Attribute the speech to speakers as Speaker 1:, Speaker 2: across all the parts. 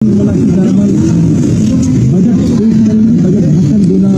Speaker 1: Niramala Sitharaman budget भाषण देना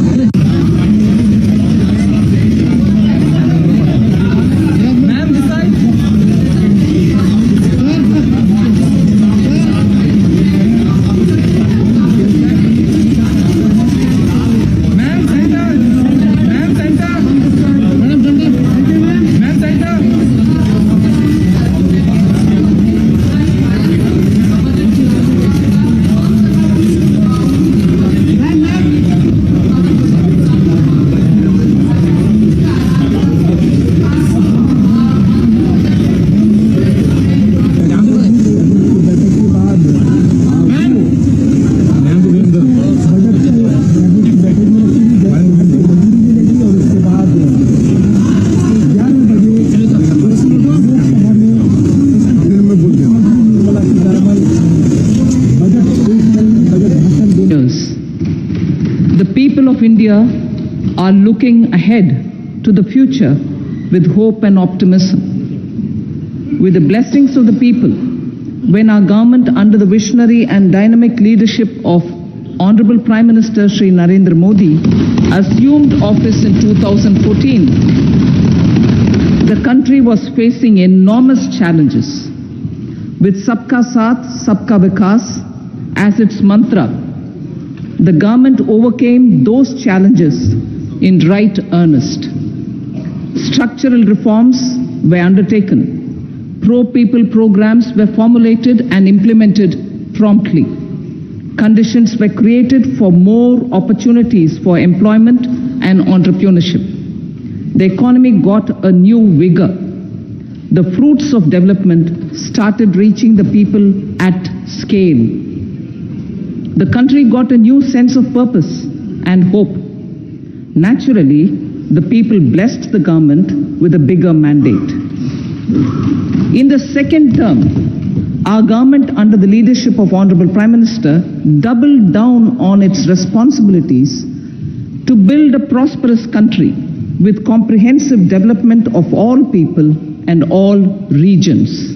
Speaker 2: The people of India are looking ahead to the future with hope and optimism. With the blessings of the people, when our government under the visionary and dynamic leadership of Honorable Prime Minister Shri Narendra Modi assumed office in 2014, the country was facing enormous challenges. With Sabka Saath, Sabka Vikas as its mantra, the government overcame those challenges in right earnest. Structural reforms were undertaken. Pro-people programs were formulated and implemented promptly. Conditions were created for more opportunities for employment and entrepreneurship. The economy got a new vigor. The fruits of development started reaching the people at scale. The country got a new sense of purpose and hope. Naturally, the people blessed the government with a bigger mandate. In the second term, our government under the leadership of Honorable Prime Minister doubled down on its responsibilities to build a prosperous country with comprehensive development of all people and all regions.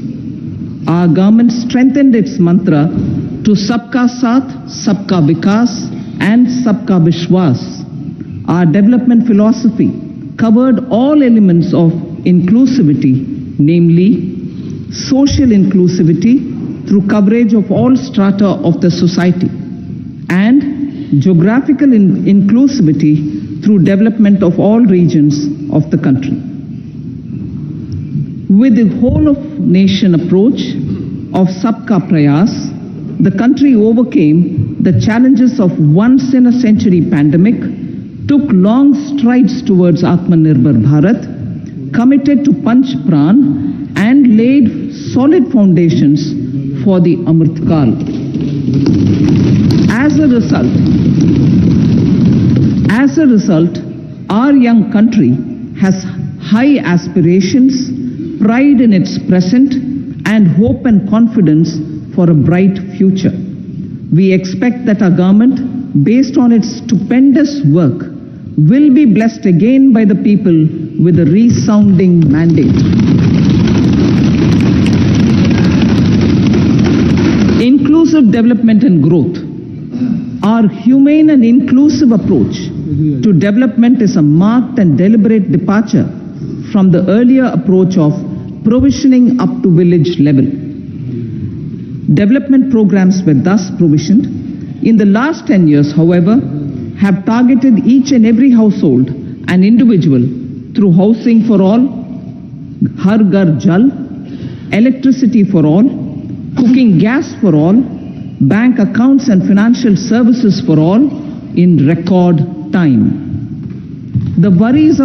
Speaker 2: Our government strengthened its mantra to Sabka Saath, Sabka Vikas and Sabka Vishwas. Our development philosophy covered all elements of inclusivity, namely social inclusivity through coverage of all strata of the society and geographical inclusivity through development of all regions of the country. With the whole of nation approach of Sabka Prayas, the country overcame the challenges of once-in-a-century pandemic, took long strides towards Atmanirbhar Bharat, committed to Panch Pran, and laid solid foundations for the Amrit Kal. As a result, our young country has high aspirations, pride in its present, and hope and confidence for a bright future. We expect that our government, based on its stupendous work, will be blessed again by the people with a resounding mandate. Inclusive development and growth. Our humane and inclusive approach to development is a marked and deliberate departure from the earlier approach of provisioning up to village level. Development programs were thus provisioned. In the last 10 years, however, have targeted each and every household and individual through housing for all, Har Ghar Jal, electricity for all, cooking gas for all, bank accounts and financial services for all in record time. The worries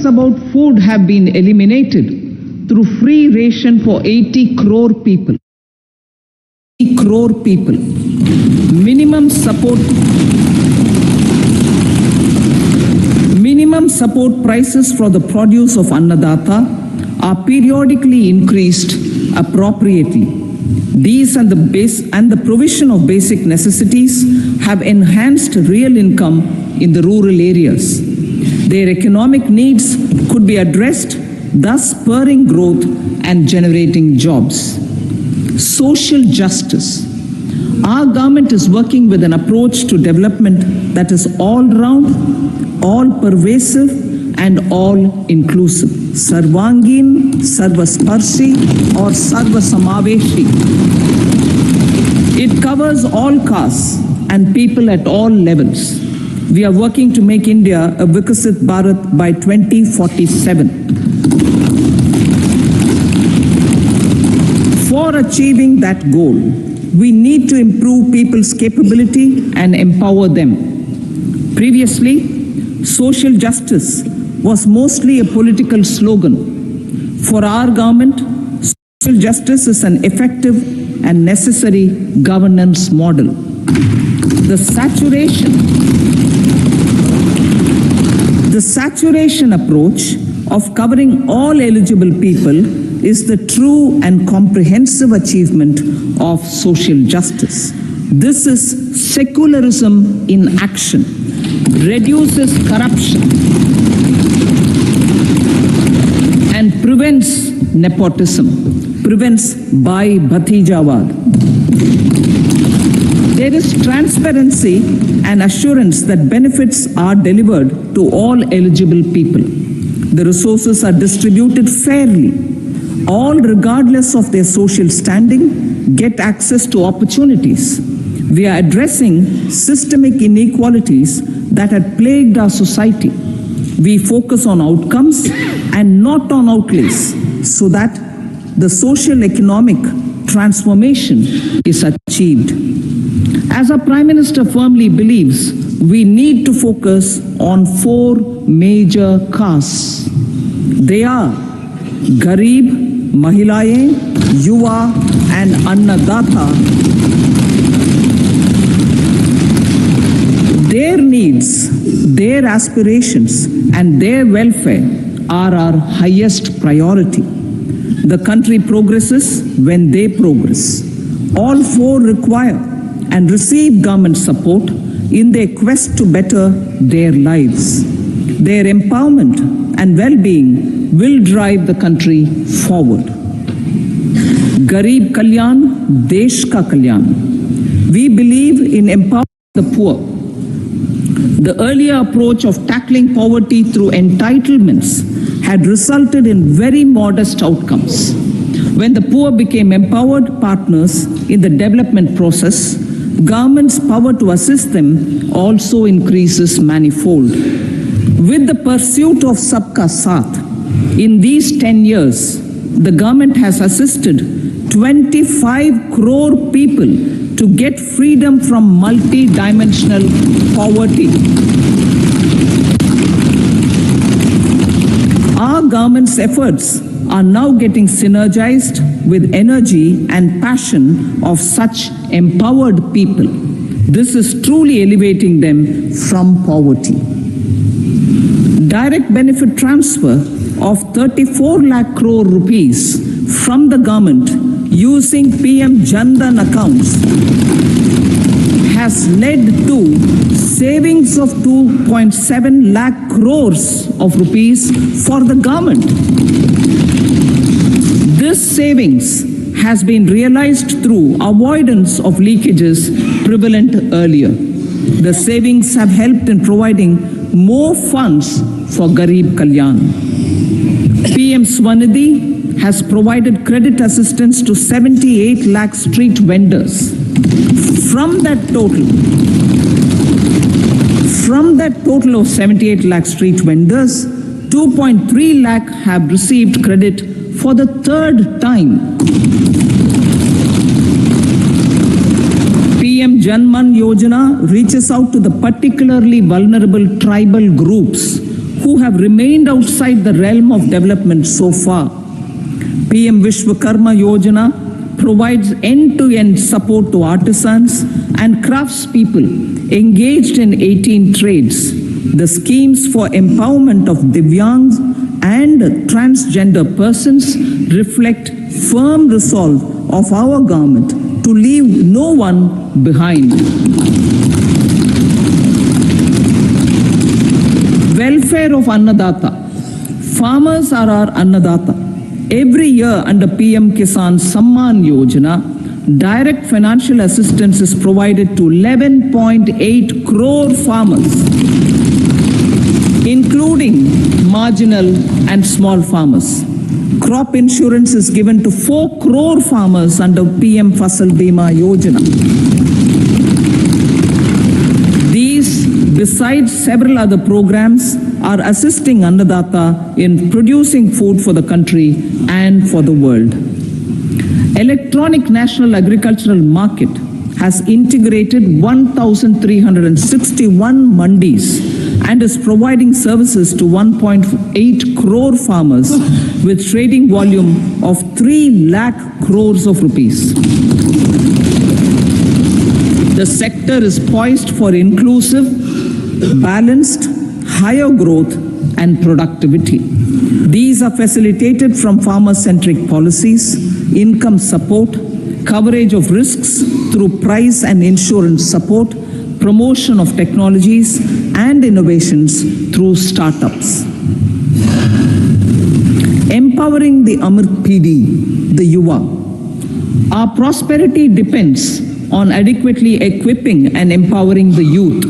Speaker 2: about food have been eliminated through free ration for 80 crore people. Minimum support prices for the produce of Annadata are periodically increased appropriately. These and the provision of basic necessities have enhanced real income in the rural areas. Their economic needs could be addressed thus spurring growth and generating jobs. Social justice. Our government is working with an approach to development that is all-round, all-pervasive, and all-inclusive. Sarvangin, Sarvasparshi, or Sarvasamaveshi. It covers all castes and people at all levels. We are working to make India a Vikasit Bharat by 2047. For achieving that goal, we need to improve people's capability and empower them. Previously, social justice was mostly a political slogan. For our government, social justice is an effective and necessary governance model. The saturation approach of covering all eligible people is the true and comprehensive achievement of social justice. This is secularism in action, reduces corruption, and prevents nepotism, prevents Bhai Bhatijawad. There is transparency and assurance that benefits are delivered to all eligible people. The resources are distributed fairly. All, regardless of their social standing, get access to opportunities. We are addressing systemic inequalities that had plagued our society. We focus on outcomes and not on outlays so that the social-economic transformation is achieved. As our Prime Minister firmly believes, we need to focus on 4 major castes. They are Garib, Mahilayein, Yuva, and Annadata. Their needs, their aspirations, and their welfare are our highest priority. The country progresses when they progress. All 4 require and receive government support in their quest to better their lives. Their empowerment and well-being will drive the country forward. Garib Kalyan, Desh Ka Kalyan. We believe in empowering the poor. The earlier approach of tackling poverty through entitlements had resulted in very modest outcomes. When the poor became empowered partners in the development process, government's power to assist them also increases manifold. With the pursuit of Sabka Saath, in these 10 years, the government has assisted 25 crore people to get freedom from multi-dimensional poverty. Our government's efforts are now getting synergized with energy and passion of such empowered people. This is truly elevating them from poverty. Direct benefit transfer of 34 lakh crore rupees from the government using PM Jan Dhan accounts has led to savings of 2.7 lakh crores of rupees for the government. This savings has been realized through avoidance of leakages prevalent earlier. The savings have helped in providing more funds for Garib Kalyan. PM Swanidhi has provided credit assistance to 78 lakh street vendors. From that total of 78 lakh street vendors, 2.3 lakh have received credit for the 3rd time. PM Janman Yojana reaches out to the particularly vulnerable tribal groups who have remained outside the realm of development so far. PM Vishwakarma Yojana provides end-to-end support to artisans and craftspeople engaged in 18 trades. The schemes for empowerment of Divyangs and transgender persons reflect firm resolve of our government to leave no one behind. Welfare of Annadata. Farmers are our Annadata. Every year under PM Kisan Samman Yojana, direct financial assistance is provided to 11.8 crore farmers, including marginal and small farmers. Crop insurance is given to 4 crore farmers under PM Fasal Bima Yojana. These, besides several other programs, are assisting Annadata in producing food for the country and for the world. Electronic National Agricultural Market has integrated 1,361 mandis and is providing services to 1.8 crore farmers with trading volume of 3 lakh crores of rupees. The sector is poised for inclusive, balanced, higher growth and productivity. These are facilitated from farmer-centric policies, income support, coverage of risks through price and insurance support, promotion of technologies and innovations through startups. Empowering the Amrit PD, the Yuva. Our prosperity depends on adequately equipping and empowering the youth.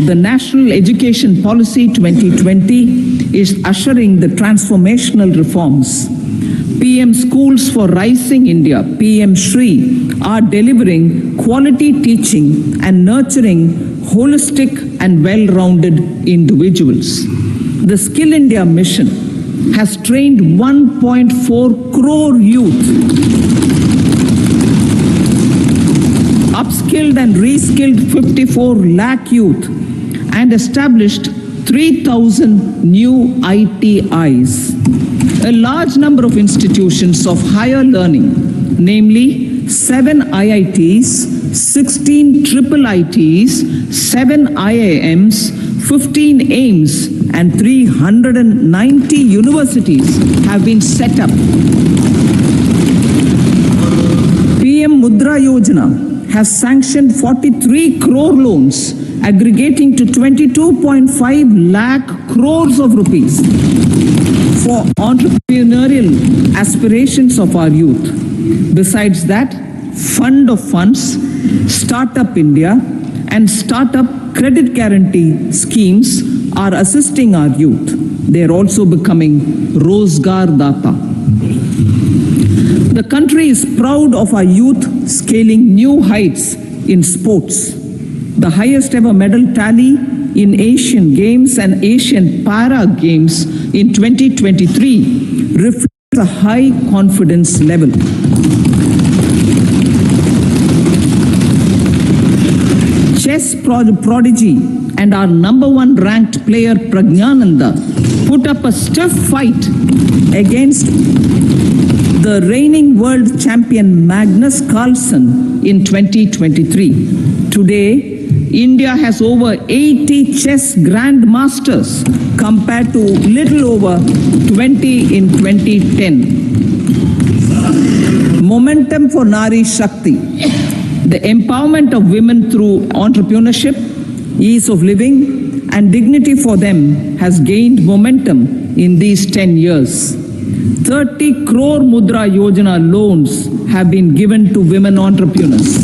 Speaker 2: The National Education Policy 2020 is ushering the transformational reforms. PM Schools for Rising India, PM Shri, are delivering quality teaching and nurturing holistic and well-rounded individuals. The Skill India mission has trained 1.4 crore youth, upskilled and reskilled 54 lakh youth, and established 3,000 new ITIs. A large number of institutions of higher learning, namely 7 IITs, 16 triple ITs, 7 IIMs, 15 AIMS, and 390 universities have been set up. PM Mudra Yojana has sanctioned 43 crore loans aggregating to 22.5 lakh crores of rupees for entrepreneurial aspirations of our youth. Besides that, Fund of Funds, Startup India, and Startup Credit Guarantee schemes are assisting our youth. They are also becoming Rozgar Data. The country is proud of our youth scaling new heights in sports. The highest ever medal tally in Asian Games and Asian Para Games in 2023 reflects a high confidence level. Chess prodigy and our #1 ranked player Pragnananda put up a stiff fight against the reigning world champion Magnus Carlsen in 2023. Today, India has over 80 chess grandmasters compared to little over 20 in 2010. Momentum for Nari Shakti. The empowerment of women through entrepreneurship, ease of living, and dignity for them has gained momentum in these 10 years. 30 crore Mudra Yojana loans have been given to women entrepreneurs.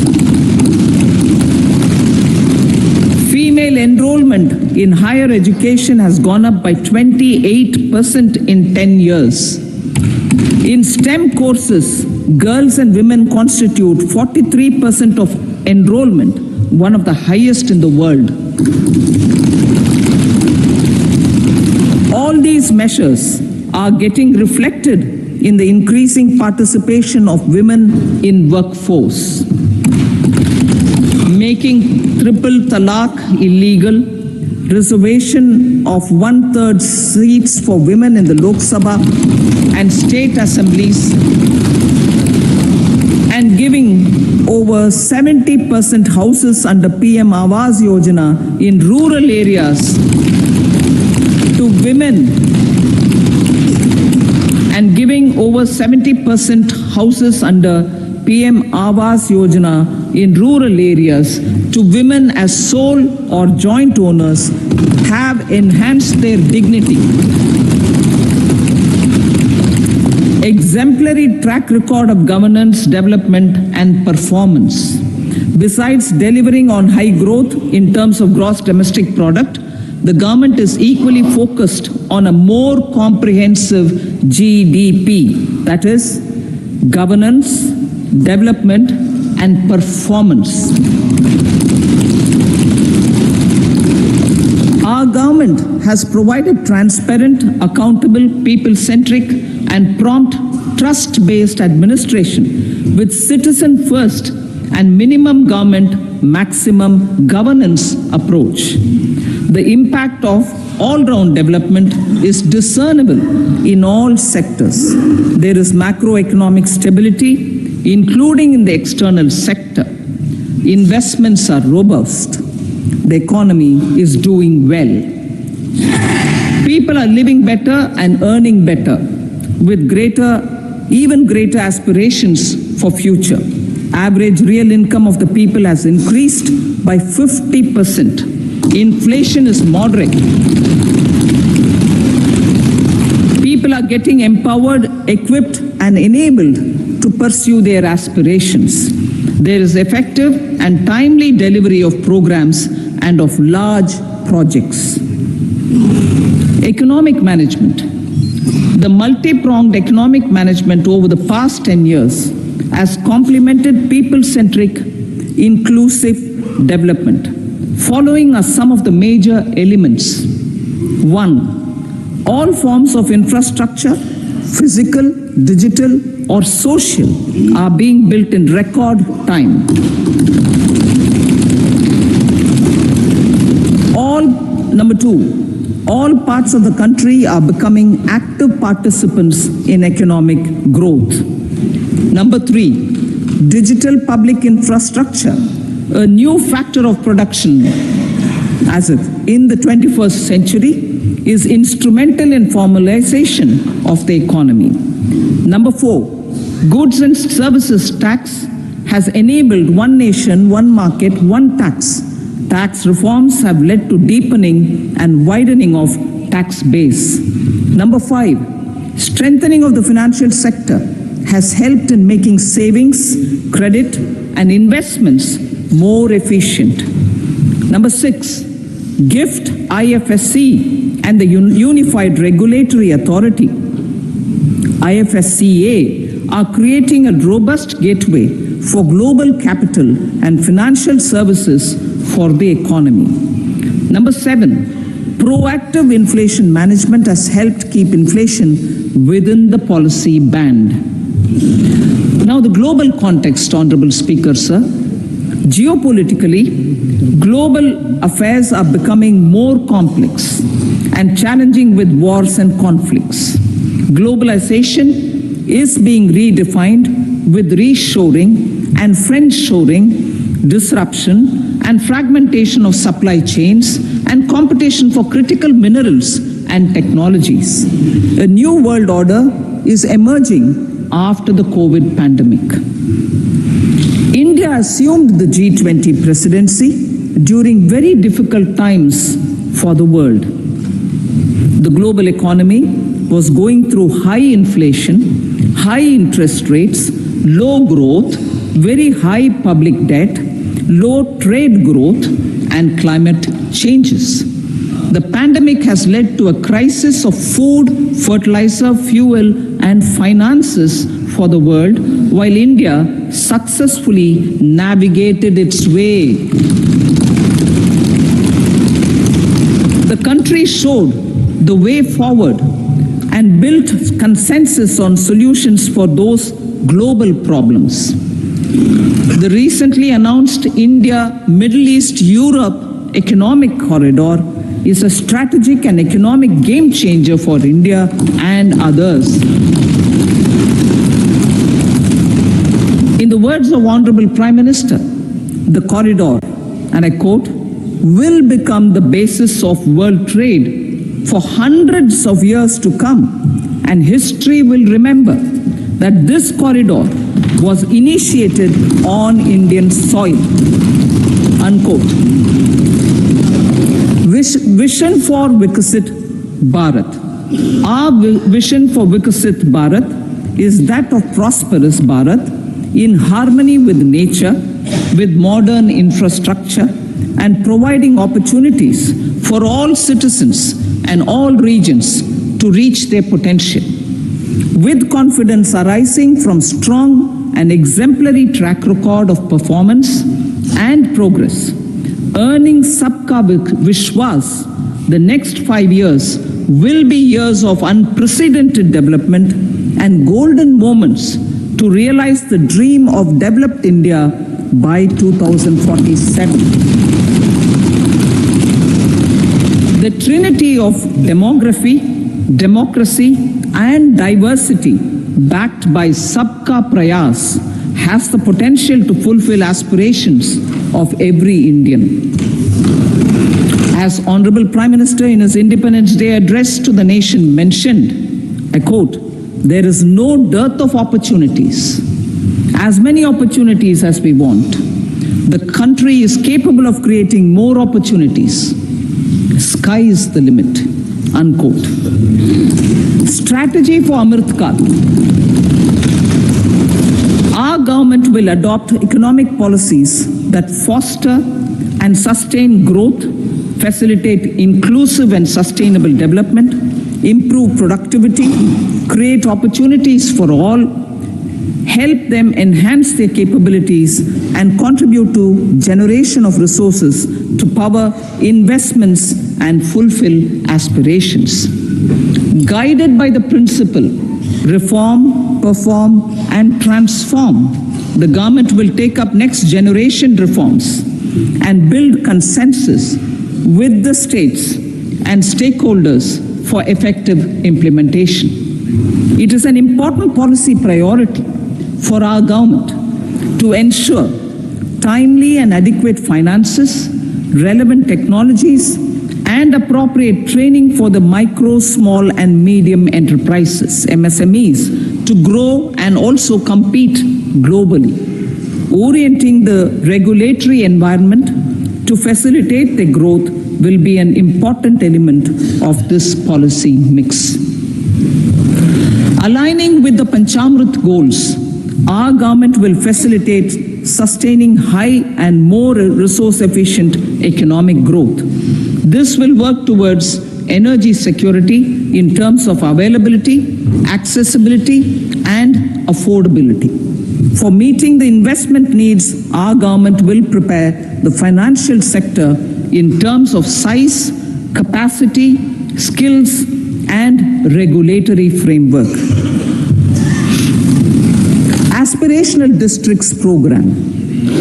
Speaker 2: Female enrollment in higher education has gone up by 28% in 10 years. In STEM courses, girls and women constitute 43% of enrollment, one of the highest in the world. All these measures are getting reflected in the increasing participation of women in workforce. Making triple talaq illegal, reservation of 1/3 seats for women in the Lok Sabha and state assemblies, and giving over 70% houses under PM Awas Yojana in rural areas to women, and giving over 70% houses under PM Awas Yojana in rural areas to women as sole or joint owners have enhanced their dignity. exemplary track record of governance, development, and performance. Besides delivering on high growth in terms of gross domestic product, the government is equally focused on a more comprehensive GDP, that is, governance, development, and performance. Our government has provided transparent, accountable, people-centric, and prompt, trust-based administration with citizen-first and minimum government, maximum governance approach. The impact of all-round development is discernible in all sectors. There is macroeconomic stability, including in the external sector. Investments are robust. The economy is doing well. People are living better and earning better with even greater aspirations for future. Average real income of the people has increased by 50%. Inflation is moderate. People are getting empowered, equipped, and enabled to pursue their aspirations. There is effective and timely delivery of programs and of large projects. Economic management. The multi-pronged economic management over the past 10 years has complemented people-centric, inclusive development. Following are some of the major elements. 1. All forms of infrastructure, physical, digital, or social, are being built in record time. Number 2, all parts of the country are becoming active participants in economic growth. Number 3, digital public infrastructure, a new factor of production as it in the 21st century, is instrumental in formalization of the economy. Number 4, goods and services tax has enabled one nation, one market, one tax. Tax reforms have led to deepening and widening of tax base. Number 5, strengthening of the financial sector has helped in making savings, credit, and investments more efficient. Number 6, GIFT, IFSC, and the Unified Regulatory Authority, IFSCA, are creating a robust gateway for global capital and financial services for the economy. Number 7, proactive inflation management has helped keep inflation within the policy band. Now the global context, Honorable Speaker, sir. Geopolitically, global affairs are becoming more complex and challenging with wars and conflicts. Globalization is being redefined with reshoring and friendshoring, disruption and fragmentation of supply chains and competition for critical minerals and technologies. A new world order is emerging after the COVID pandemic. India assumed the G20 presidency during very difficult times for the world. The global economy was going through high inflation, high interest rates, low growth, very high public debt, low trade growth, and climate changes. The pandemic has led to a crisis of food, fertilizer, fuel, and finances for the world, while India successfully navigated its way. The country showed the way forward and built consensus on solutions for those global problems. The recently announced India-Middle East-Europe economic corridor is a strategic and economic game changer for India and others. In the words of Honorable Prime Minister, the corridor, and I quote, will become the basis of world trade for hundreds of years to come, and history will remember that this corridor was initiated on Indian soil, unquote. Vision for Vikasit Bharat. Our vision for Vikasit Bharat is that of prosperous Bharat in harmony with nature, with modern infrastructure, and providing opportunities for all citizens and all regions to reach their potential. With confidence arising from strong and exemplary track record of performance and progress, earning Sabka Vishwas, the next 5 years will be years of unprecedented development and golden moments to realize the dream of developed India by 2047. The trinity of demography, democracy, and diversity backed by Sabka Prayas has the potential to fulfill aspirations of every Indian. As Honorable Prime Minister in his Independence Day address to the nation mentioned, I quote, "There is no dearth of opportunities, as many opportunities as we want. The country is capable of creating more opportunities. Sky is the limit," unquote. Strategy for Amrit Kal. Our government will adopt economic policies that foster and sustain growth, facilitate inclusive and sustainable development, improve productivity, create opportunities for all, help them enhance their capabilities, and contribute to generation of resources to power investments and fulfill aspirations. Guided by the principle, reform, perform, and transform, the government will take up next generation reforms and build consensus with the states and stakeholders for effective implementation. It is an important policy priority for our government to ensure timely and adequate finances, relevant technologies, and appropriate training for the micro, small, and medium enterprises, MSMEs, to grow and also compete globally. Orienting the regulatory environment to facilitate their growth will be an important element of this policy mix. Aligning with the Panchamrit goals, our government will facilitate sustaining high and more resource-efficient economic growth. This will work towards energy security in terms of availability, accessibility, and affordability. For meeting the investment needs, our government will prepare the financial sector in terms of size, capacity, skills, and regulatory framework. Aspirational Districts Program.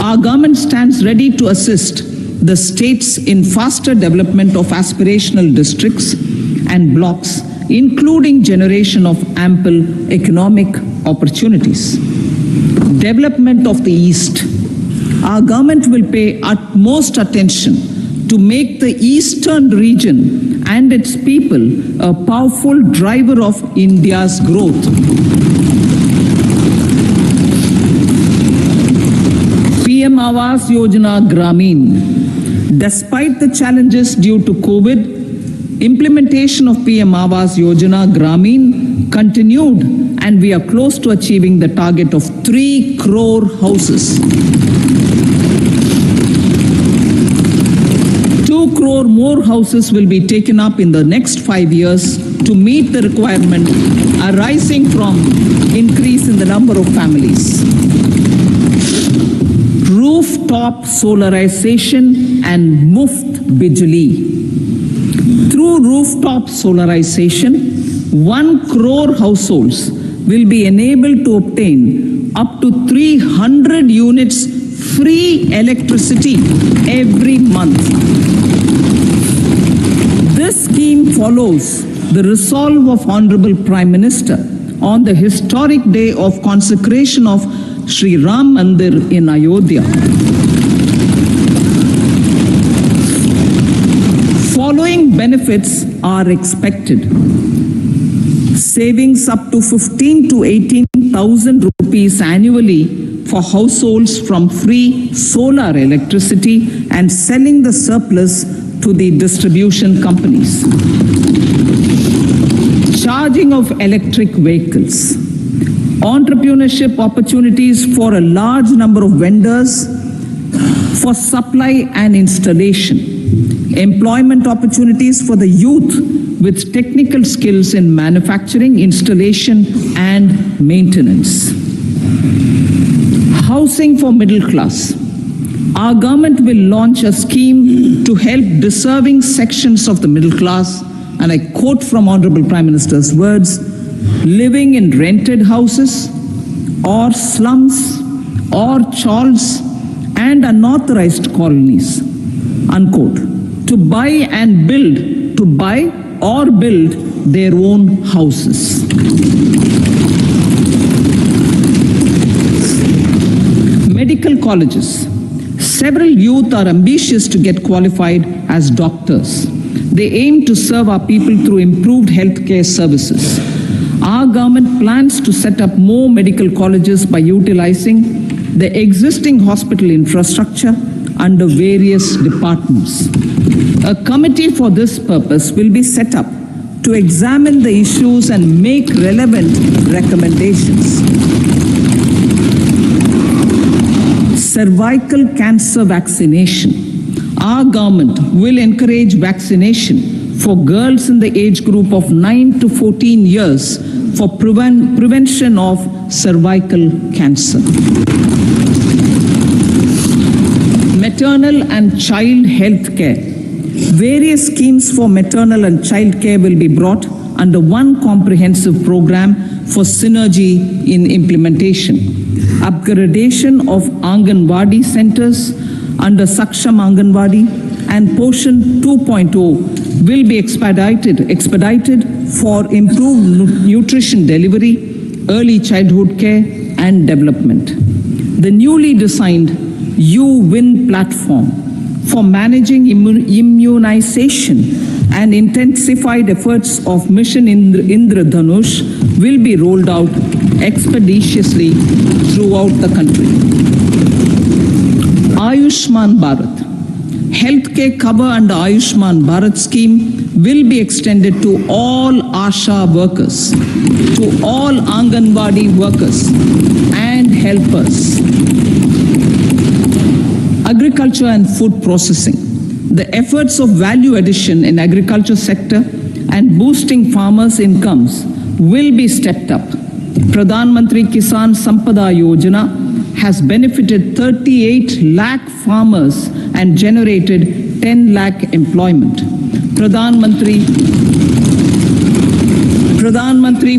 Speaker 2: Our government stands ready to assist the states in faster development of aspirational districts and blocks, including generation of ample economic opportunities. Development of the East. Our government will pay utmost attention to make the eastern region and its people a powerful driver of India's growth. PM Awas Yojana Gramin. Despite the challenges due to COVID, implementation of PM Awas Yojana Gramin continued, and we are close to achieving the target of 3 crore houses. 2 crore more houses will be taken up in the next 5 years to meet the requirement arising from increase in the number of families. Rooftop solarization and Muft Bijli. Through rooftop solarization, 1 crore households will be enabled to obtain up to 300 units free electricity every month. This scheme follows the resolve of Honorable Prime Minister on the historic day of consecration of Sri Ram Mandir in Ayodhya. Following benefits are expected. Savings up to 15 to 18,000 rupees annually for households from free solar electricity and selling the surplus to the distribution companies. Charging of electric vehicles. entrepreneurship opportunities for a large number of vendors for supply and installation, employment opportunities for the youth with technical skills in manufacturing, installation and maintenance. Housing for middle class. Our government will launch a scheme to help deserving sections of the middle class, and I quote from Honorable Prime Minister's words, living in rented houses or slums or chawls and unauthorized colonies, unquote, to buy or build their own houses. Medical colleges. Several youth are ambitious to get qualified as doctors. They aim to serve our people through improved healthcare services. Our government plans to set up more medical colleges by utilizing the existing hospital infrastructure under various departments. A committee for this purpose will be set up to examine the issues and make relevant recommendations. Cervical cancer vaccination. Our government will encourage vaccination for girls in the age group of 9 to 14 years for prevention of cervical cancer. Maternal and child health care. Various schemes for maternal and child care will be brought under one comprehensive program for synergy in implementation. Upgradation of Anganwadi centers under Saksham Anganwadi and Poshan 2.0 will be expedited for improved nutrition delivery, early childhood care and development. The newly designed U-Win platform for managing immunization and intensified efforts of Mission Indradhanush will be rolled out expeditiously throughout the country. Ayushman Bharat. Healthcare cover under Ayushman Bharat scheme will be extended to all ASHA workers, to all Anganwadi workers and helpers. Agriculture and food processing. The efforts of value addition in agriculture sector and boosting farmers' incomes will be stepped up. Pradhan Mantri Kisan Sampada Yojana has benefited 38 lakh farmers and generated 10 lakh employment. Pradhan Mantri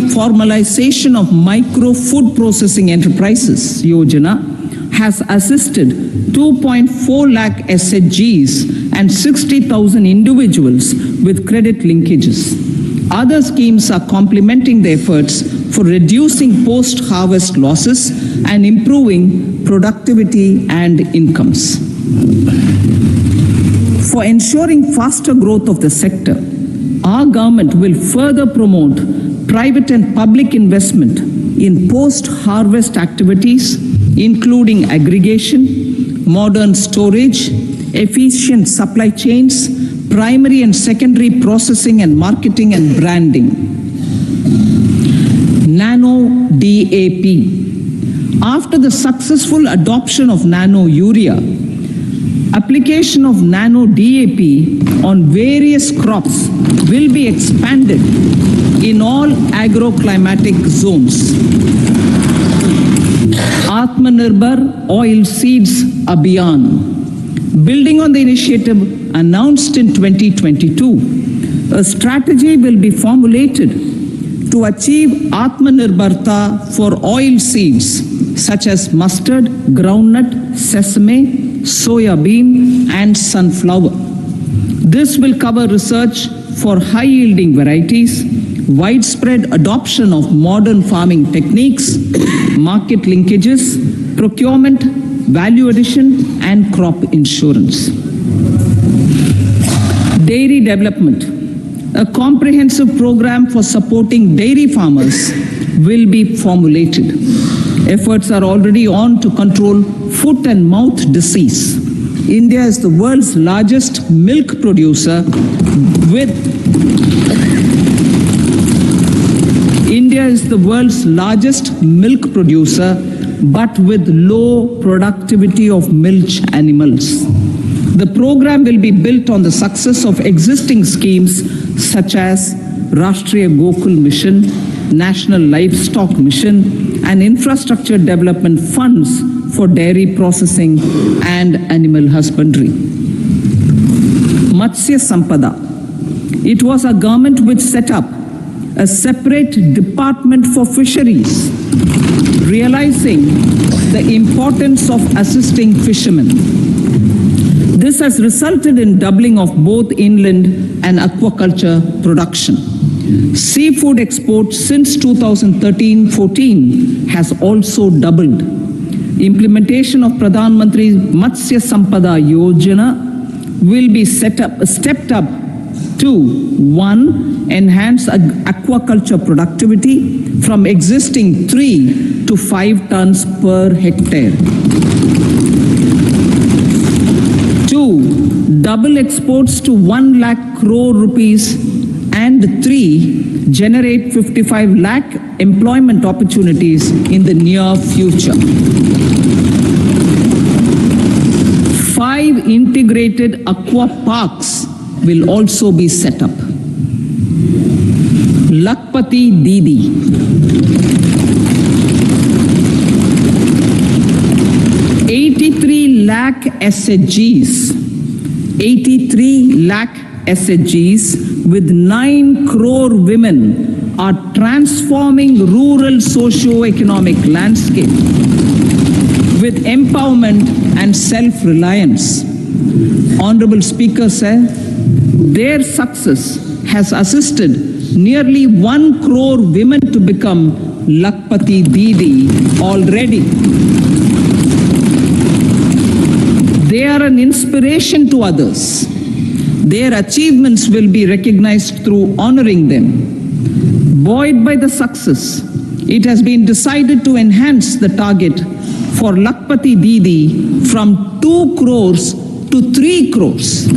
Speaker 2: Formalization of Micro Food Processing Enterprises Yojana has assisted 2.4 lakh SHGs and 60,000 individuals with credit linkages. Other schemes are complementing the efforts for reducing post-harvest losses and improving productivity and incomes. For ensuring faster growth of the sector, our government will further promote private and public investment in post-harvest activities, including aggregation, modern storage, efficient supply chains, primary and secondary processing and marketing and branding. Nano DAP. After the successful adoption of nano urea, application of nano DAP on various crops will be expanded in all agroclimatic zones. Atmanirbhar Oilseeds Abhiyan. Building on the initiative announced in 2022, a strategy will be formulated to achieve Atmanirbharta for oil seeds such as mustard, groundnut, sesame, soya bean and sunflower. This will cover research for high-yielding varieties, widespread adoption of modern farming techniques, market linkages, procurement, value addition and crop insurance. Dairy development. A comprehensive program for supporting dairy farmers will be formulated. Efforts are already on to control foot and mouth disease. India is the world's largest milk producer with India is the world's largest milk producer, but with low productivity of milch animals. The program will be built on the success of existing schemes such as Rashtriya Gokul Mission, National Livestock Mission, and infrastructure development funds for dairy processing and animal husbandry. Matsya Sampada. It was a government which set up a separate department for fisheries, realizing the importance of assisting fishermen. This has resulted in doubling of both inland and aquaculture production. Seafood exports since 2013-14 has also doubled. Implementation of Pradhan Mantri Matsya Sampada Yojana will be stepped up to 1. Enhance aquaculture productivity from existing 3 to 5 tons per hectare. 2. Double exports to 1 lakh crore rupees, and 3. Generate 55 lakh employment opportunities in the near future. 5 integrated aqua parks will also be set up. Lakpati Didi. 83 lakh SHGs. 83 lakh SHGs with 9 crore women are transforming rural socio-economic landscape with empowerment and self-reliance. Honorable Speaker said, their success has assisted nearly 1 crore women to become Lakpati Didi already. They are an inspiration to others. Their achievements will be recognized through honoring them. Buoyed by the success, it has been decided to enhance the target for Lakpati Didi from 2 crores to 3 crores.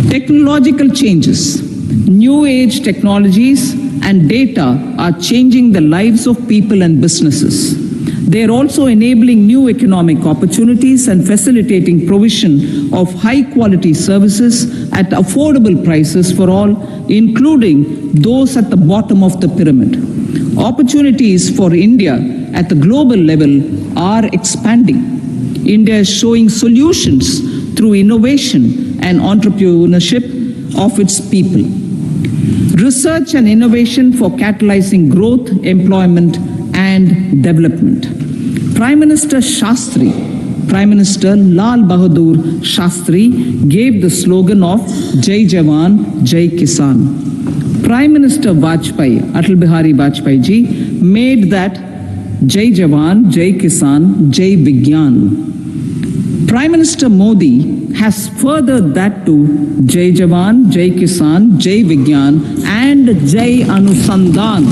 Speaker 2: Technological changes, new age technologies and data are changing the lives of people and businesses. They are also enabling new economic opportunities and facilitating provision of high-quality services at affordable prices for all, including those at the bottom of the pyramid. Opportunities for India at the global level are expanding. India is showing solutions through innovation and entrepreneurship of its people. Research and innovation for catalyzing growth, employment, and development. Prime Minister Lal Bahadur Shastri gave the slogan of Jai Jawan, Jai Kisan. Prime Minister Atal Bihari Vajpayee ji, made that Jai Jawan, Jai Kisan, Jai Vigyan. Prime Minister Modi has furthered that to Jai Jawan, Jai Kisan, Jai Vigyan, and Jai Anusandhan,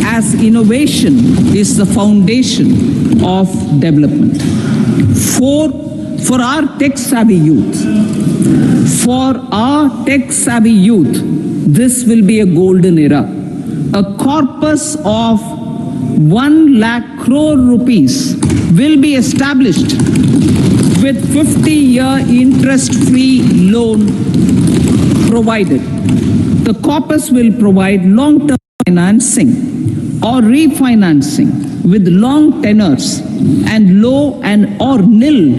Speaker 2: as innovation is the foundation of development. For our tech-savvy youth, this will be a golden era. A corpus of 1 lakh crore rupees will be established with 50-year interest-free loan provided. The corpus will provide long-term financing or refinancing with long tenors and low and or nil.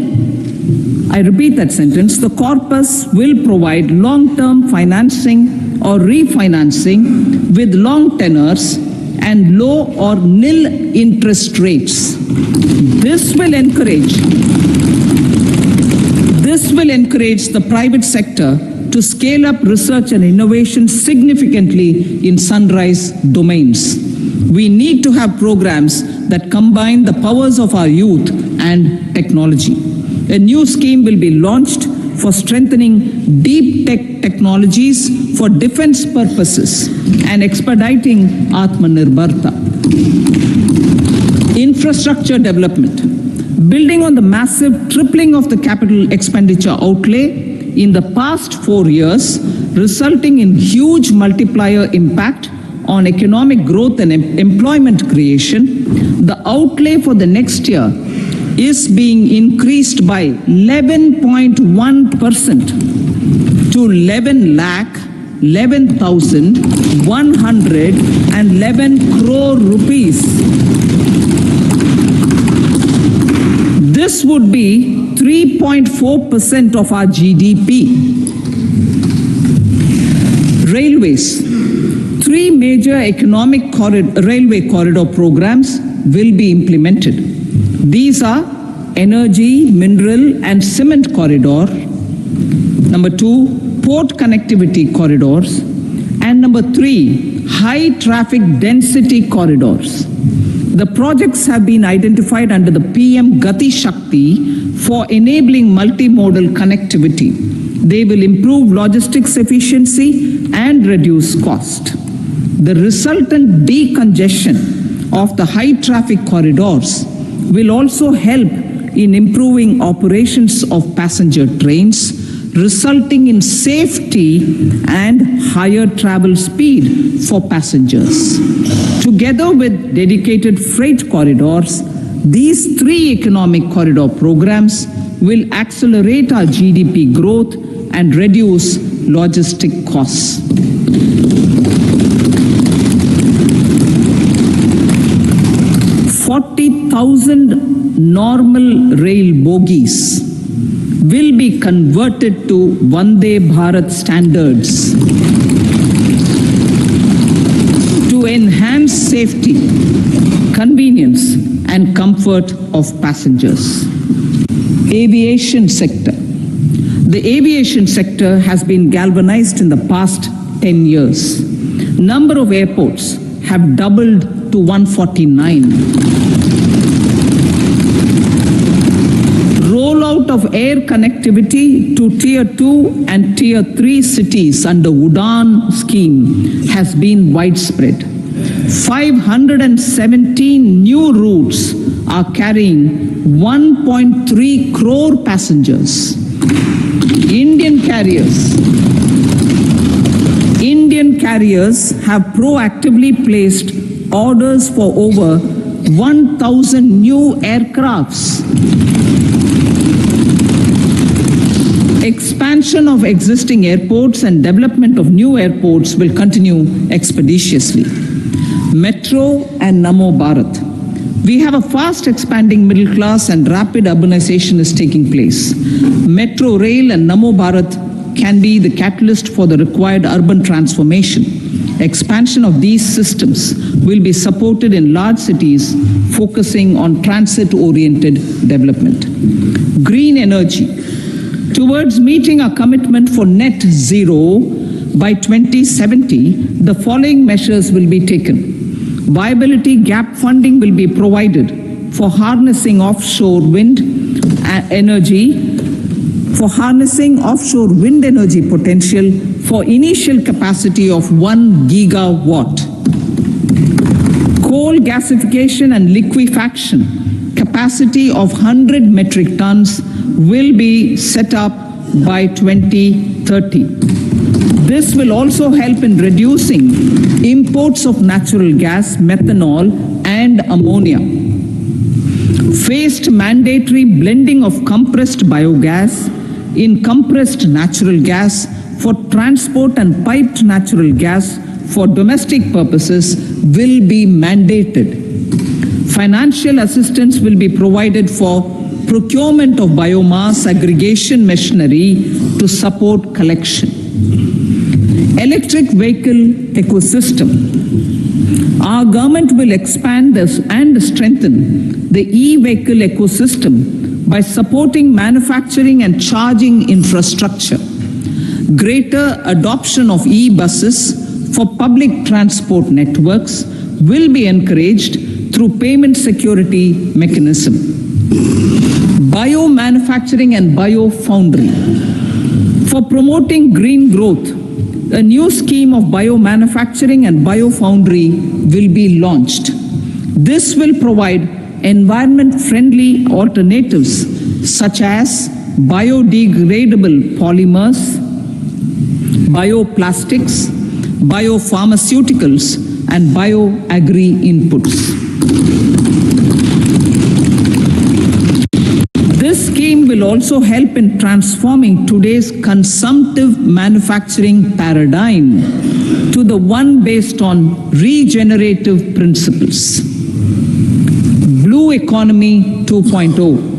Speaker 2: I repeat that sentence. The corpus will provide long-term financing or refinancing with long tenors and low or nil interest rates. This will encourage the private sector to scale up research and innovation significantly in sunrise domains. We need to have programs that combine the powers of our youth and technology. A new scheme will be launched for strengthening deep tech technologies for defense purposes and expediting Atmanirbharta. Infrastructure development. Building on the massive tripling of the capital expenditure outlay in the past 4 years, resulting in huge multiplier impact on economic growth and employment creation, the outlay for the next year is being increased by 11.1% to 11,11,111 crore rupees. This would be 3.4% of our GDP. Railways. 3 major economic railway corridor programs will be implemented. These are Energy, Mineral and Cement Corridor. Number 2, Port Connectivity Corridors. And number 3, High Traffic Density Corridors. The projects have been identified under the PM Gati Shakti for enabling multimodal connectivity. They will improve logistics efficiency and reduce cost. The resultant decongestion of the high traffic corridors will also help in improving operations of passenger trains, resulting in safety and higher travel speed for passengers. Together with dedicated freight corridors, these 3 economic corridor programs will accelerate our GDP growth and reduce logistic costs. 40,000 normal rail bogies will be converted to Vande Bharat standards to enhance safety, convenience and comfort of passengers. Aviation sector. The aviation sector has been galvanized in the past 10 years. Number of airports have doubled to 149. Rollout of air connectivity to Tier 2 and Tier 3 cities under UDAN scheme has been widespread. 517 new routes are carrying 1.3 crore passengers. Indian carriers have proactively placed orders for over 1,000 new aircrafts. Expansion of existing airports and development of new airports will continue expeditiously. Metro and Namo Bharat. We have a fast expanding middle class and rapid urbanization is taking place. Metro rail and Namo Bharat can be the catalyst for the required urban transformation. Expansion of these systems will be supported in large cities, focusing on transit-oriented development. Green energy. Towards meeting our commitment for net zero by 2070, the following measures will be taken. Viability gap funding will be provided for harnessing offshore wind energy, potential for initial capacity of 1 gigawatt. Coal gasification and liquefaction capacity of 100 metric tons will be set up by 2030. This will also help in reducing imports of natural gas, methanol, and ammonia. Phased mandatory blending of compressed biogas in compressed natural gas for transport and piped natural gas for domestic purposes will be mandated. Financial assistance will be provided for procurement of biomass aggregation machinery to support collection. Electric vehicle ecosystem. Our government will expand this and strengthen the e-vehicle ecosystem by supporting manufacturing and charging infrastructure. Greater adoption of e-buses for public transport networks will be encouraged through payment security mechanism. Biomanufacturing and biofoundry. For promoting green growth, a new scheme of biomanufacturing and biofoundry will be launched. This will provide environment-friendly alternatives such as biodegradable polymers, bioplastics, biopharmaceuticals, and bioagri-inputs. This scheme will also help in transforming today's consumptive manufacturing paradigm to the one based on regenerative principles. Blue Economy 2.0.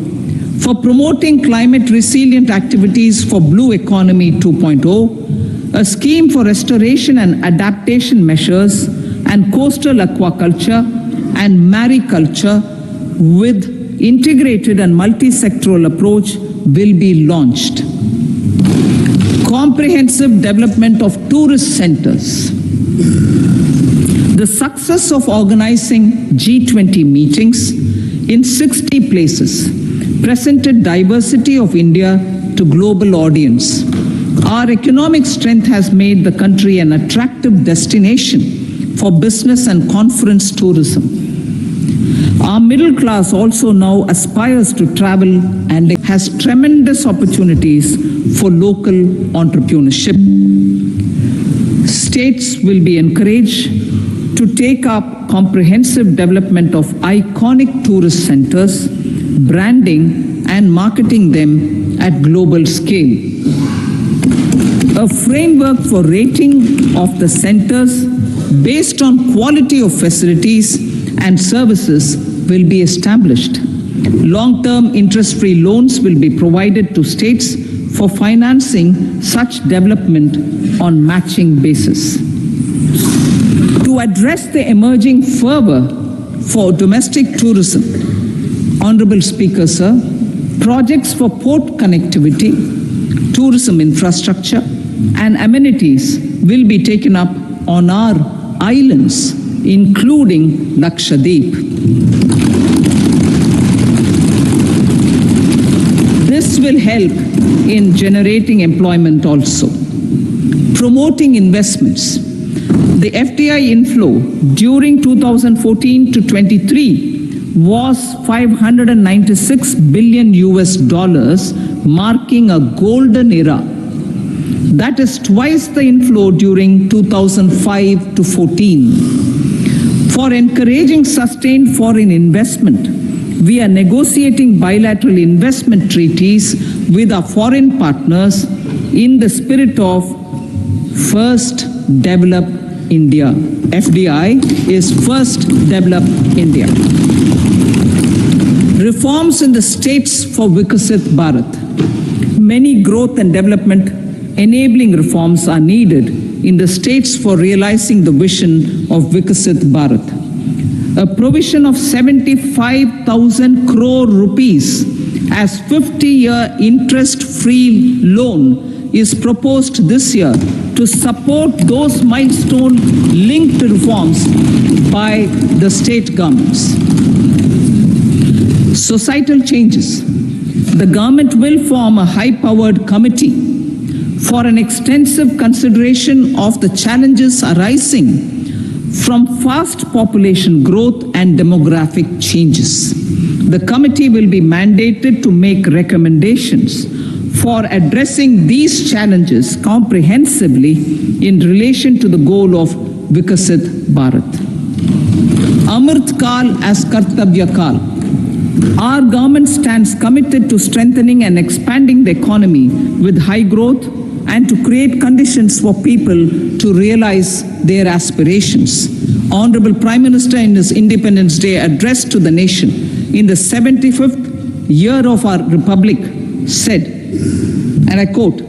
Speaker 2: For promoting climate-resilient activities for Blue Economy 2.0, a scheme for restoration and adaptation measures and coastal aquaculture and mariculture with integrated and multi-sectoral approach will be launched. Comprehensive development of tourist centers. The success of organizing G20 meetings in 60 places presented diversity of India to global audience. Our economic strength has made the country an attractive destination for business and conference tourism. Our middle class also now aspires to travel and has tremendous opportunities for local entrepreneurship. States will be encouraged to take up comprehensive development of iconic tourist centers, branding and marketing them at global scale. A framework for rating of the centers based on quality of facilities and services will be established. Long-term interest-free loans will be provided to states for financing such development on matching basis. To address the emerging fervor for domestic tourism, Honorable Speaker, sir, projects for port connectivity, tourism infrastructure, and amenities will be taken up on our islands, including Lakshadweep. This will help in generating employment also. Promoting investments. The FDI inflow during 2014 to 23 was $596 billion, marking a golden era. That is twice the inflow during 2005 to 14. For encouraging sustained foreign investment, we are negotiating bilateral investment treaties with our foreign partners in the spirit of First Develop India. FDI is First Develop India. Reforms in the states for Vikasit Bharat. Many growth and development enabling reforms are needed in the states for realizing the vision of Vikasit Bharat. A provision of 75,000 crore rupees as 50-year interest-free loan is proposed this year to support those milestone-linked reforms by the state governments. Societal changes. The government will form a high-powered committee for an extensive consideration of the challenges arising from fast population growth and demographic changes. The committee will be mandated to make recommendations for addressing these challenges comprehensively in relation to the goal of Vikasit Bharat. Amrit Kal as Kartavya Kal. Our government stands committed to strengthening and expanding the economy with high growth and to create conditions for people to realize their aspirations. Honorable Prime Minister in his Independence Day address to the nation in the 75th year of our Republic said, and I quote,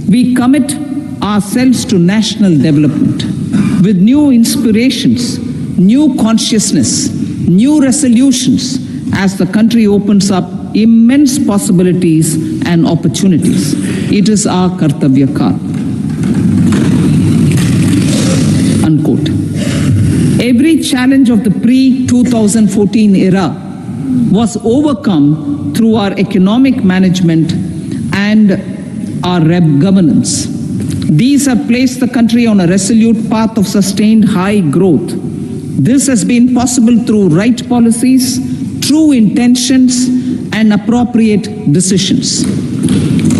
Speaker 2: "We commit ourselves to national development with new inspirations, new consciousness, new resolutions as the country opens up immense possibilities and opportunities. It is our Kartavya Kal." Unquote. Every challenge of the pre-2014 era was overcome through our economic management and our governance. These have placed the country on a resolute path of sustained high growth. This has been possible through right policies, true intentions, and appropriate decisions.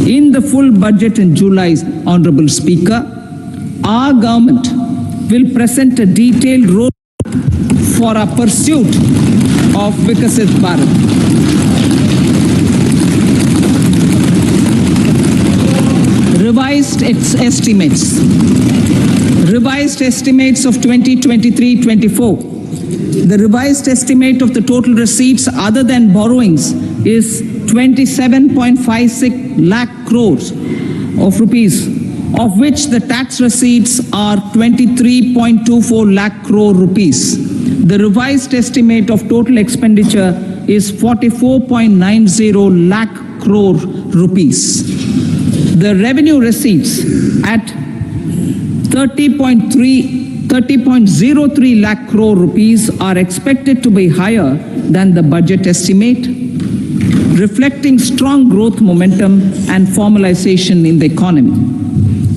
Speaker 2: In the full budget in July, Honorable Speaker, our government will present a detailed roadmap for our pursuit of Vikasit Bharat. Revised estimates of 2023-24. The revised estimate of the total receipts other than borrowings is 27.56 lakh crores of rupees, of which the tax receipts are 23.24 lakh crore rupees. The revised estimate of total expenditure is 44.90 lakh crore rupees. The revenue receipts at 30.03 lakh crore rupees are expected to be higher than the budget estimate, reflecting strong growth momentum and formalization in the economy.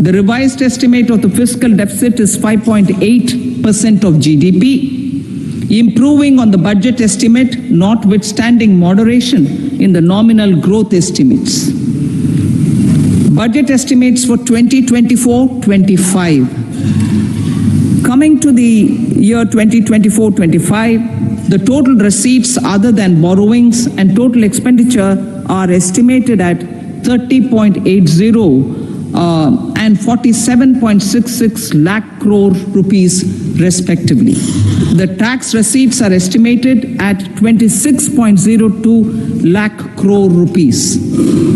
Speaker 2: The revised estimate of the fiscal deficit is 5.8% of GDP, improving on the budget estimate, notwithstanding moderation in the nominal growth estimates. Budget estimates for 2024-25. Coming to the year 2024-25, the total receipts other than borrowings and total expenditure are estimated at 30.80 and 47.66 lakh crore rupees respectively. The tax receipts are estimated at 26.02 lakh crore rupees.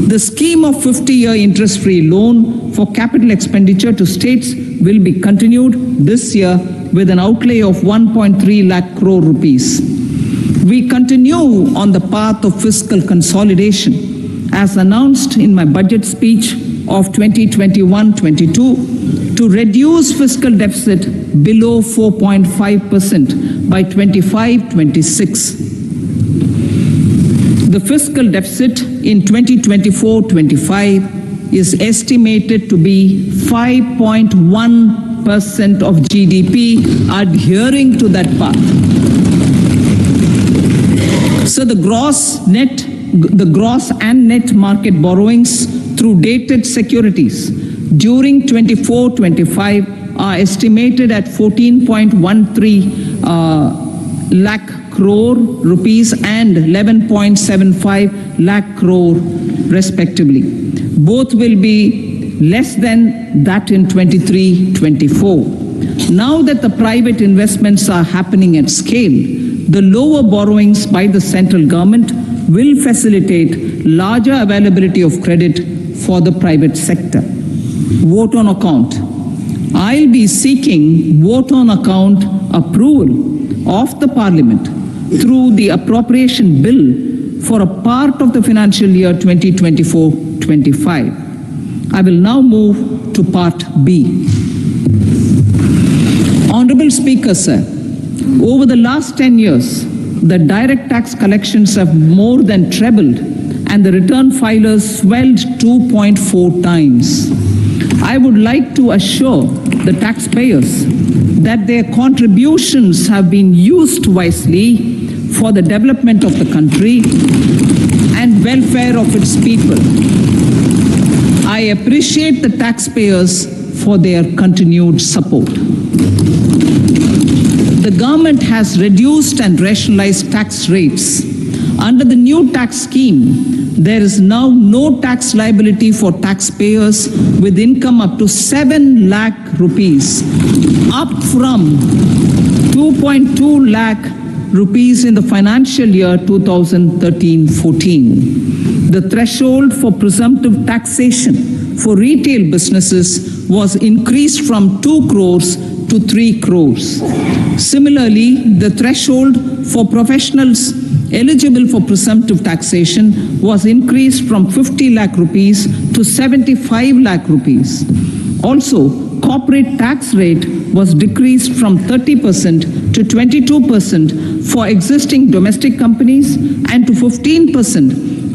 Speaker 2: The scheme of 50-year interest-free loan for capital expenditure to states will be continued this year with an outlay of 1.3 lakh crore rupees. We continue on the path of fiscal consolidation, as announced in my budget speech of 2021-22, to reduce fiscal deficit below 4.5% by 25-26. The fiscal deficit in 2024-25 is estimated to be 5.1% of GDP, adhering to that path. So the gross and net market borrowings through dated securities during 24-25 are estimated at 14.13 lakh crore rupees and 11.75 lakh crore respectively. Both will be less than that in 23-24. Now that the private investments are happening at scale, the lower borrowings by the central government will facilitate larger availability of credit for the private sector. Vote on account. I'll be seeking vote on account approval of the Parliament through the appropriation bill for a part of the financial year 2024-25. I will now move to Part B. Honorable Speaker, sir, over the last 10 years, the direct tax collections have more than trebled and the return filers swelled 2.4 times. I would like to assure the taxpayers that their contributions have been used wisely for the development of the country and welfare of its people. I appreciate the taxpayers for their continued support. The government has reduced and rationalized tax rates. Under the new tax scheme, there is now no tax liability for taxpayers with income up to 7 lakh rupees, up from 2.2 lakh rupees in the financial year 2013-14. The threshold for presumptive taxation for retail businesses was increased from 2 crores to 3 crores. Similarly, the threshold for professionals eligible for presumptive taxation was increased from 50 lakh rupees to 75 lakh rupees. Also, corporate tax rate was decreased from 30% to 22% for existing domestic companies and to 15%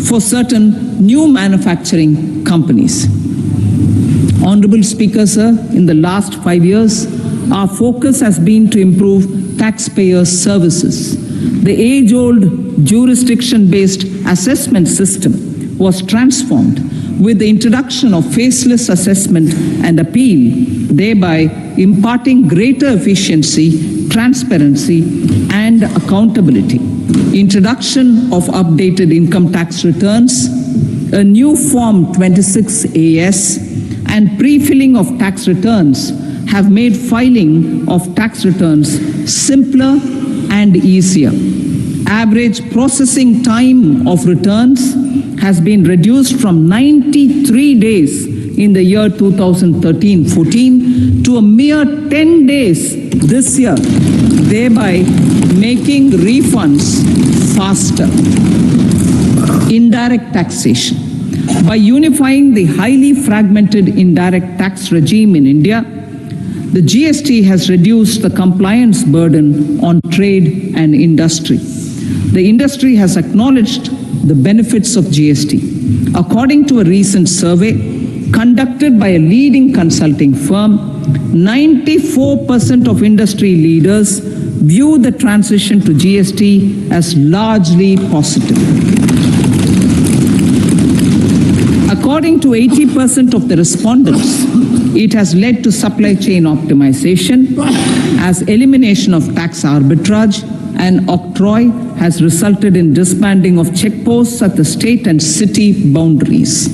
Speaker 2: for certain new manufacturing companies. Honorable Speaker, sir, in the last 5 years, our focus has been to improve taxpayer services. The age-old jurisdiction-based assessment system was transformed with the introduction of faceless assessment and appeal, thereby imparting greater efficiency, transparency, and accountability. Introduction of updated income tax returns, a new Form 26AS, and pre-filling of tax returns have made filing of tax returns simpler and easier. Average processing time of returns has been reduced from 93 days in the year 2013-14 to a mere 10 days this year, thereby making refunds faster. Indirect taxation. By unifying the highly fragmented indirect tax regime in India, the GST has reduced the compliance burden on trade and industry. The industry has acknowledged the benefits of GST. According to a recent survey conducted by a leading consulting firm, 94% of industry leaders view the transition to GST as largely positive. According to 80% of the respondents, it has led to supply chain optimization, as elimination of tax arbitrage and octroi has resulted in disbanding of checkposts at the state and city boundaries.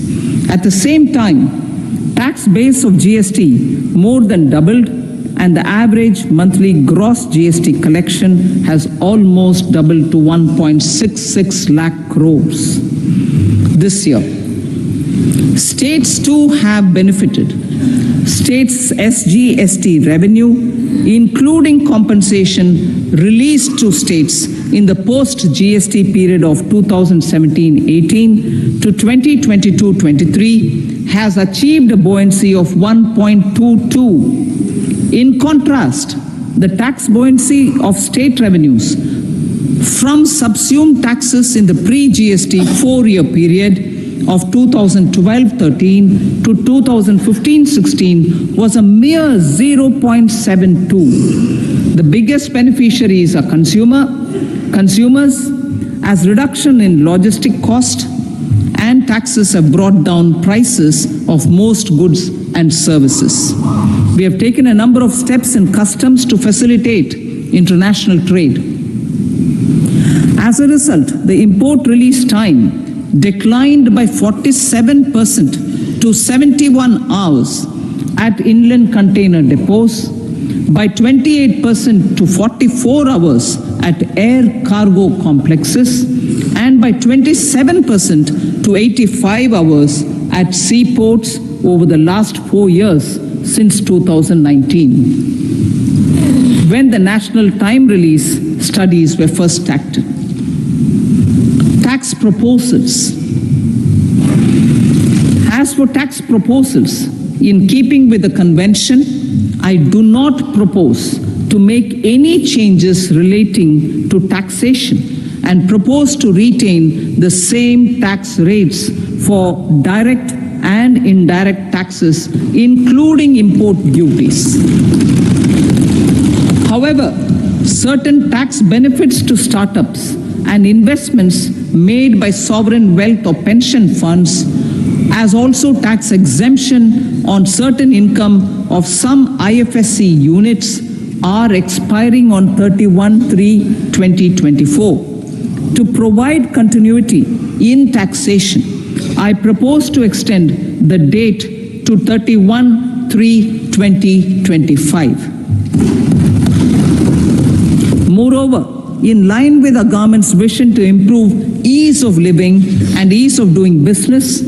Speaker 2: At the same time, tax base of GST more than doubled, and the average monthly gross GST collection has almost doubled to 1.66 lakh crores this year. States too have benefited. States' SGST revenue, including compensation released to states in the post-GST period of 2017-18 to 2022-23, has achieved a buoyancy of 1.22. In contrast, the tax buoyancy of state revenues from subsumed taxes in the pre-GST 4-year period of 2012-13 to 2015-16 was a mere 0.72. The biggest beneficiaries are consumers, as reduction in logistic cost and taxes have brought down prices of most goods and services. We have taken a number of steps in customs to facilitate international trade. As a result, the import release time declined by 47% to 71 hours at inland container depots, by 28% to 44 hours at air cargo complexes, and by 27% to 85 hours at seaports over the last 4 years since 2019, when the national time release studies were first acted. Tax proposals. As for tax proposals, in keeping with the convention, I do not propose to make any changes relating to taxation and propose to retain the same tax rates for direct and indirect taxes, including import duties. However, certain tax benefits to startups and investments made by sovereign wealth or pension funds, as also tax exemption on certain income of some IFSC units, are expiring on 31/3/2024. To provide continuity in taxation, I propose to extend the date to 31/3/2025. Moreover, in line with our government's vision to improve ease of living and ease of doing business,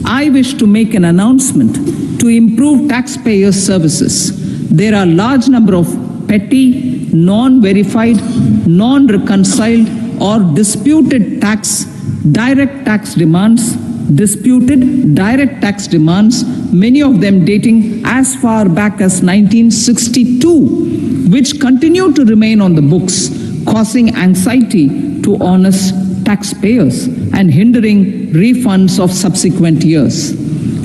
Speaker 2: I wish to make an announcement to improve taxpayer services. There are a large number of petty, non-verified, non-reconciled or disputed direct tax demands, many of them dating as far back as 1962, which continue to remain on the books, causing anxiety to honest taxpayers and hindering refunds of subsequent years.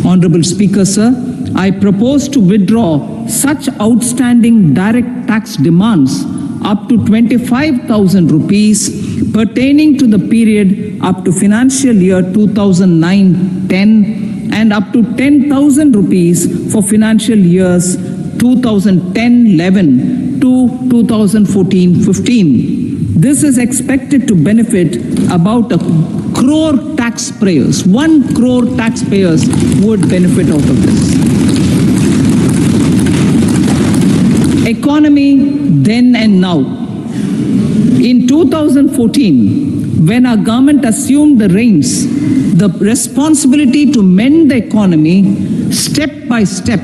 Speaker 2: Honorable Speaker, sir, I propose to withdraw such outstanding direct tax demands up to 25,000 rupees pertaining to the period up to financial year 2009-10 and up to 10,000 rupees for financial years 2010-11 to 2014-15. This is expected to benefit about 1 crore taxpayers. 1 crore taxpayers would benefit out of this. Economy then and now. In 2014, when our government assumed the reins, the responsibility to mend the economy step by step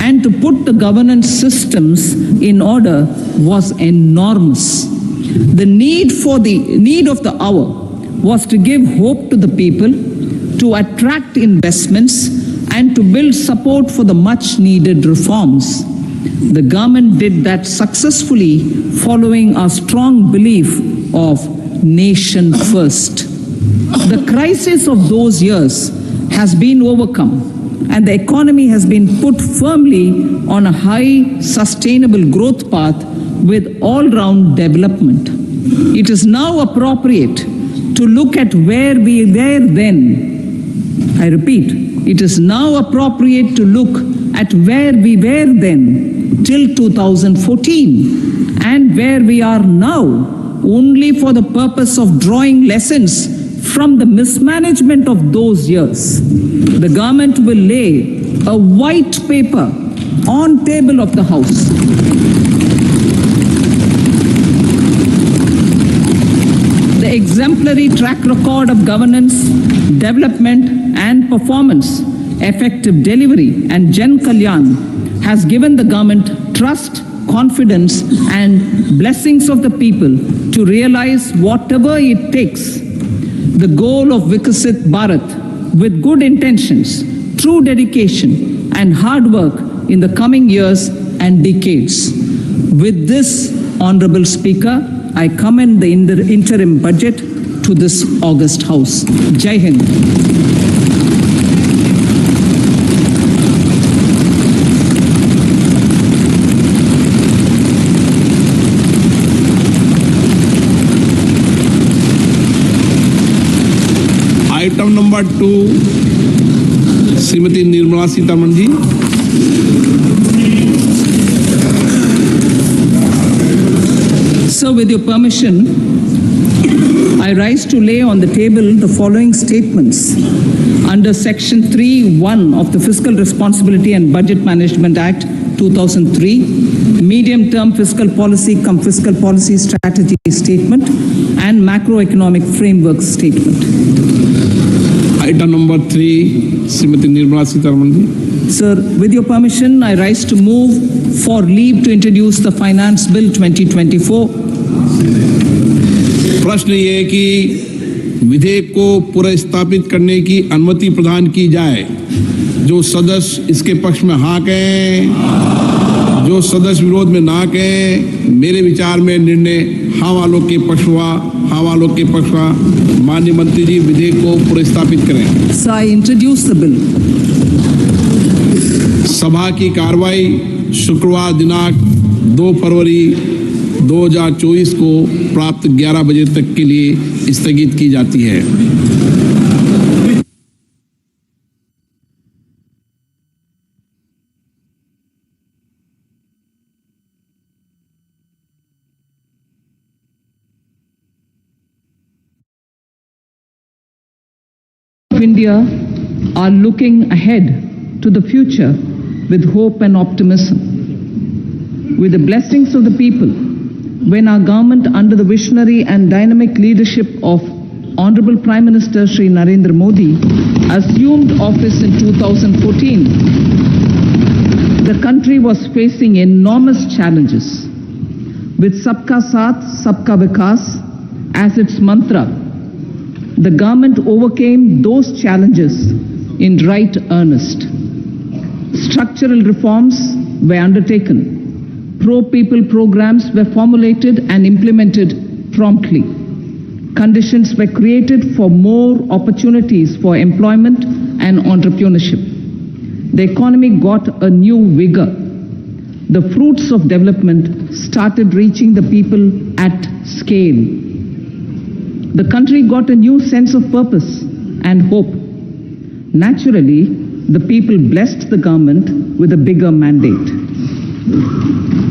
Speaker 2: and to put the governance systems in order was enormous. The need of the hour was to give hope to the people, to attract investments, and to build support for the much needed reforms. The government did that successfully, following our strong belief of nation first. The crisis of those years has been overcome, and the economy has been put firmly on a high, sustainable growth path with all-round development. It is now appropriate to look at where we were then. I repeat, it is now appropriate to look at where we were then till 2014 and where we are now, only for the purpose of drawing lessons from the mismanagement of those years. The government will lay a white paper on table of the House. The exemplary track record of governance, development and performance, effective delivery and Jan Kalyan has given the government trust, confidence and blessings of the people to realize whatever it takes. The goal of Vikasit Bharat with good intentions, true dedication and hard work in the coming years and decades. With this, Honorable Speaker, I commend the interim budget to this august House. Jai Hind.
Speaker 3: Item number 2, Srimati Niramala Sitharaman ji.
Speaker 2: So, with your permission, I rise to lay on the table the following statements under Section 3(1) of the Fiscal Responsibility and Budget Management Act 2003, Medium-Term Fiscal Policy cum Fiscal Policy Strategy Statement and Macroeconomic Framework Statement.
Speaker 3: Item number 3, Srimati Niramala Sitharaman ji.
Speaker 2: Sir, with your permission, I rise to move for leave to introduce the Finance Bill 2024.
Speaker 3: प्रश्न ये है कि विधेयक को पुनर्स्थापित करने की अनुमति प्रदान की जाए। जो सदस्य इसके पक्ष में हाँ कहें, जो सदस्य विरोध में ना कहें, मेरे विचार में निर्णय हाँ वालों के पक्ष हुआ, हाँ वालों के पक्ष हुआ। माननीय मंत्री जी विधेयक को पुनर्स्थापित करें।
Speaker 2: So I introduce the bill.
Speaker 3: सभा की कार्रवाई शुक्रवार दिनांक 2 फरवरी 2024 को प्राप्त 11 बजे तक के लिए स्थगित की जाती है।
Speaker 2: India are looking ahead to the future with hope and optimism. With the blessings of the people, when our government under the visionary and dynamic leadership of Honorable Prime Minister Shri Narendra Modi assumed office in 2014, the country was facing enormous challenges. With Sabka Saath, Sabka Vikas as its mantra, the government overcame those challenges in right earnest. Structural reforms were undertaken. Pro-people programs were formulated and implemented promptly. Conditions were created for more opportunities for employment and entrepreneurship. The economy got a new vigor. the fruits of development started reaching the people at scale. The country got a new sense of purpose and hope. Naturally, the people blessed the government with a bigger mandate.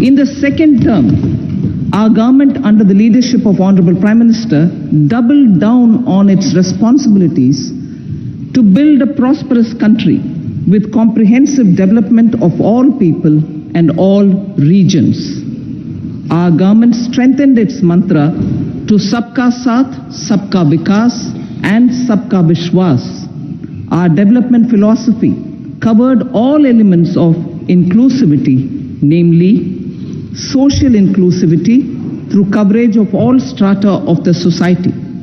Speaker 2: In the second term, our government, under the leadership of Honorable Prime Minister, doubled down on its responsibilities to build a prosperous country with comprehensive development of all people and all regions. Our government strengthened its mantra to Sabka Saath, Sabka Vikas and Sabka Vishwas. Our development philosophy covered all elements of inclusivity, namely social inclusivity through coverage of all strata of the society.